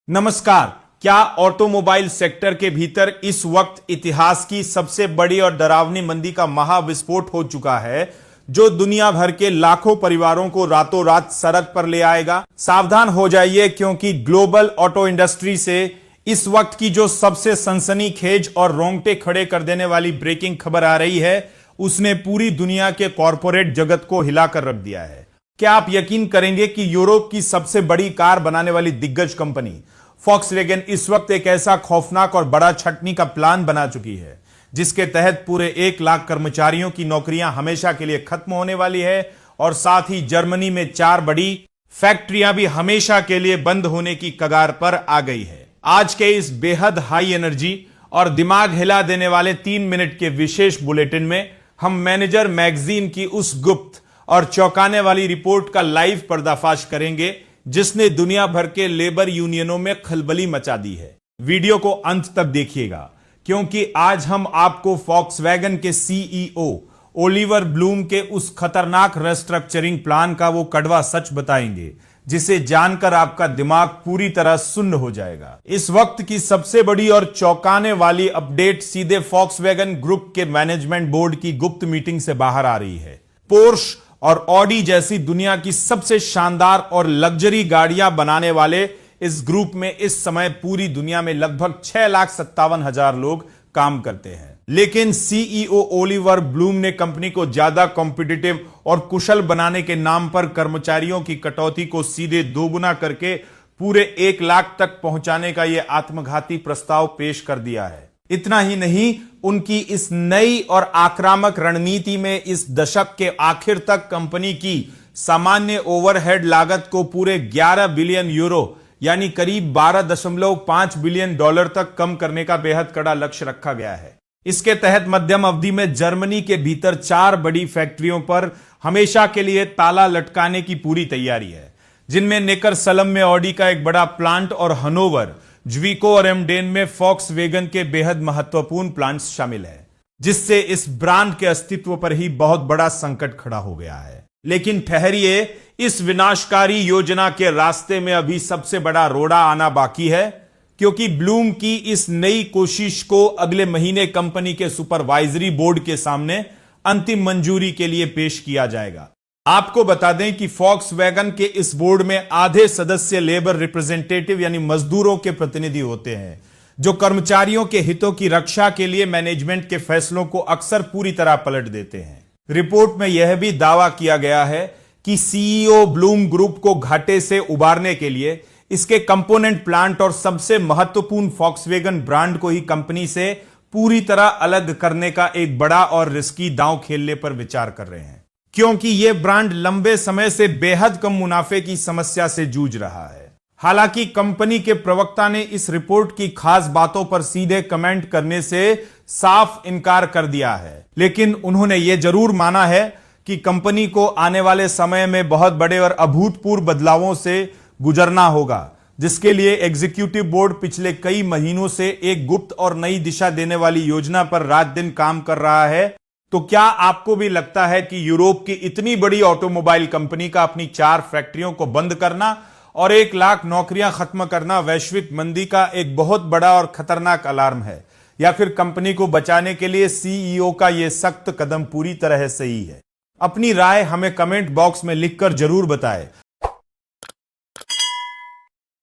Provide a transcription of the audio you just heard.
नमस्कार। क्या automobile sector के भीतर इस वक्त इतिहास की सबसे बड़ी और डरावनी मंदी का महाविस्फोट हो चुका है, जो दुनिया भर के लाखों परिवारों को रातों रात सड़क पर ले आएगा? सावधान हो जाइए, क्योंकि ग्लोबल ऑटो इंडस्ट्री से इस वक्त की जो सबसे सनसनीखेज और रोंगटे खड़े कर देने वाली ब्रेकिंग खबर आ रही है, उसने पूरी दुनिया के कॉरपोरेट जगत को हिलाकर रख दिया है। क्या आप यकीन करेंगे कि यूरोप की सबसे बड़ी कार बनाने वाली दिग्गज कंपनी फॉक्सवैगन इस वक्त एक ऐसा खौफनाक और बड़ा छटनी का प्लान बना चुकी है, जिसके तहत पूरे 1 लाख कर्मचारियों की नौकरियां हमेशा के लिए खत्म होने वाली है, और साथ ही जर्मनी में 4 बड़ी फैक्ट्रियां भी हमेशा के लिए बंद होने की कगार पर आ गई है। आज के इस बेहद हाई एनर्जी और दिमाग हिला देने वाले 3 मिनट के विशेष बुलेटिन में हम मैनेजर मैगजीन की उस गुप्त और चौंकाने वाली रिपोर्ट का लाइव पर्दाफाश करेंगे, जिसने दुनिया भर के लेबर यूनियनों में खलबली मचा दी है। वीडियो को अंत तक देखिएगा, क्योंकि आज हम आपको फॉक्सवैगन के सीईओ ओलिवर ब्लूम के उस खतरनाक रिस्ट्रक्चरिंग प्लान का वो कड़वा सच बताएंगे, जिसे जानकर आपका दिमाग पूरी तरह सुन्न हो जाएगा। इस वक्त की सबसे बड़ी और चौंकाने वाली अपडेट सीधे फॉक्सवैगन ग्रुप के मैनेजमेंट बोर्ड की गुप्त मीटिंग से बाहर आ रही है। पोर्श और ऑडी जैसी दुनिया की सबसे शानदार और लग्जरी गाड़ियां बनाने वाले इस ग्रुप में इस समय पूरी दुनिया में लगभग 6,57,000 लोग काम करते हैं। लेकिन सीईओ ओलिवर ब्लूम ने कंपनी को ज्यादा कॉम्पिटिटिव और कुशल बनाने के नाम पर कर्मचारियों की कटौती को सीधे दोगुना करके पूरे 1 लाख तक पहुंचाने का यह आत्मघाती प्रस्ताव पेश कर दिया है। इतना ही नहीं, उनकी इस नई और आक्रामक रणनीति में इस दशक के आखिर तक कंपनी की सामान्य ओवरहेड लागत को पूरे 11 बिलियन यूरो यानी करीब 12.5 बिलियन डॉलर तक कम करने का बेहद कड़ा लक्ष्य रखा गया है। इसके तहत मध्यम अवधि में जर्मनी के भीतर 4 बड़ी फैक्ट्रियों पर हमेशा के लिए ताला लटकाने की पूरी तैयारी है, जिनमें नेकरसलम में ऑडी का एक बड़ा प्लांट और हनोवर, ज्वीको और एमडेन में फॉक्सवैगन के बेहद महत्वपूर्ण प्लांट्स शामिल है, जिससे इस ब्रांड के अस्तित्व पर ही बहुत बड़ा संकट खड़ा हो गया है। लेकिन ठहरिए, इस विनाशकारी योजना के रास्ते में अभी सबसे बड़ा रोड़ा आना बाकी है, क्योंकि ब्लूम की इस नई कोशिश को अगले महीने कंपनी के सुपरवाइजरी बोर्ड के सामने अंतिम मंजूरी के लिए पेश किया जाएगा। आपको बता दें कि फॉक्सवैगन के इस बोर्ड में आधे सदस्य लेबर रिप्रेजेंटेटिव यानी मजदूरों के प्रतिनिधि होते हैं, जो कर्मचारियों के हितों की रक्षा के लिए मैनेजमेंट के फैसलों को अक्सर पूरी तरह पलट देते हैं। रिपोर्ट में यह भी दावा किया गया है कि सीईओ ब्लूम ग्रुप को घाटे से उबारने के लिए इसके कंपोनेंट प्लांट और सबसे महत्वपूर्ण फॉक्सवैगन ब्रांड को ही कंपनी से पूरी तरह अलग करने का एक बड़ा और रिस्की दांव खेलने पर विचार कर रहे हैं, क्योंकि यह ब्रांड लंबे समय से बेहद कम मुनाफे की समस्या से जूझ रहा है। हालांकि कंपनी के प्रवक्ता ने इस रिपोर्ट की खास बातों पर सीधे कमेंट करने से साफ इनकार कर दिया है, लेकिन उन्होंने यह जरूर माना है कि कंपनी को आने वाले समय में बहुत बड़े और अभूतपूर्व बदलावों से गुजरना होगा, जिसके लिए एग्जीक्यूटिव बोर्ड पिछले कई महीनों से एक गुप्त और नई दिशा देने वाली योजना पर रात दिन काम कर रहा है। तो क्या आपको भी लगता है कि यूरोप की इतनी बड़ी ऑटोमोबाइल कंपनी का अपनी 4 फैक्ट्रियों को बंद करना और 1 लाख नौकरियां खत्म करना वैश्विक मंदी का एक बहुत बड़ा और खतरनाक अलार्म है, या फिर कंपनी को बचाने के लिए सीईओ का यह सख्त कदम पूरी तरह सही है? अपनी राय हमें कमेंट बॉक्स में लिखकर जरूर बताएं,